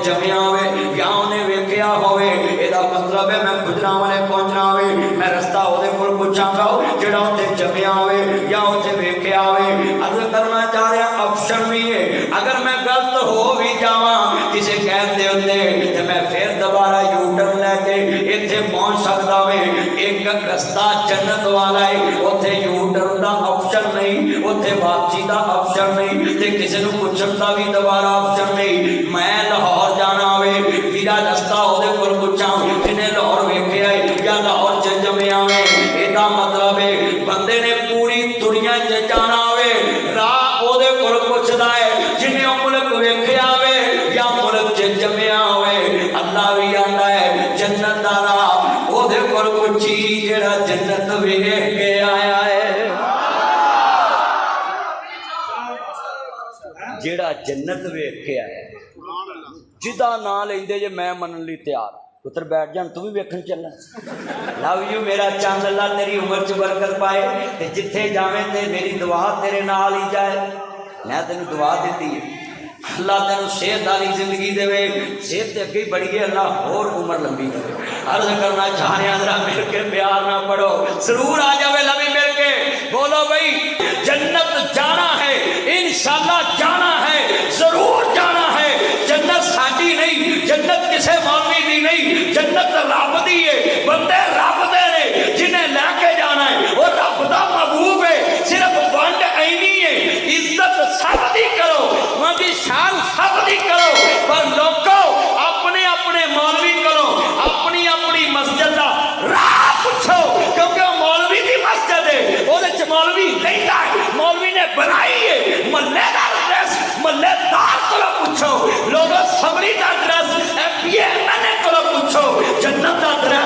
जमिया होवे या उन्हें वेखिया होवे, इहदा मतलब है मैं गुजरां वाले पहुंचना होवे, मैं रस्ता उहदे कोल पुछांगा जिहड़ा उत्थे जमिया होवे या उत्थे वेखिया होवे। अर्ज करना चाह रहा ऑप्शन भी है, अगर मैं गलत हो भी जावां किसी कहण दे उत्ते ते मैं फिर दोबारा यू टर्न लैके इत्थे पहुंच सकदा वे। एक रस्ता जन्नत वाला है, उत्थे यू टर्न दा ऑप्शन नहीं, उत्थे वापसी दा ऑप्शन नहीं, ते किसी नूं पुछण दा भी दोबारा ऑप्शन नहीं। मैं लाहौर जाना होवे, मेरा रस्ता उहदे कोल पुछां जिन्हें लाहौर वेखिया है या लाहौर च जमिया होवे, इहदा मतलब है बंदे ने पूरी दुनिया च जाना होवे, राह उहदे कोल पुछदा है जिन्हें मुल्क वेखिया होवे या मुल्क च जमिया होवे। अल्लाह भी आंदा है जन्नत दा राह उहदे कोल पुछी जिहड़ा जन्नत वेख के आया है, जिहड़ा जन्नत वेख के आया है। जिदा नां लेंदे जे मैं मनन लई तैयार, पुत्र बैठ जान तू भी वेखण चलना। लव यू मेरा चंद, अल्लाह तेरी उम्र च बरकत पाए ते जिथे जावे ते मेरी दुआ तेरे नाल ही जाए। मैं तेनू दुआ दी है, अल्लाह तेन सेहत वाली जिंदगी देवे, सेहत अगे ही बड़ी है, अल्लाह होर उम्र लंबी करे। अर्ज करना चाह रहा जरा मिल के प्यार ना पढ़ो, जरूर आ जावे लवी मिल के बोलो भाई जन्नत जाना है, इंशाअल्लाह जाना है, जरूर जाना है। जन्नत साडी नहीं, जन्नत किसे मौलवी दी नहीं, जन्नत रब दी है, बंदे रब दे ने जिन्हें लैके जाना है, वो रब दा महबूब है। सिर्फ वंड ऐनी है, इज्जत सब दी करो, उनकी शान सब दी करो, पर लोगों अपने अपने मौलवी करो अपनी अपनी मस्जिद का राह पूछो, क्योंकि वो मौलवी की मस्जिद है, वो मौलवी रहता है, मौलवी ने बनाई है। महल्लेदार ड्रेस महल्लेदार को पूछो, लोगों सबरी का ड्रेस MPA को पूछो, जन्नत का ड्रेस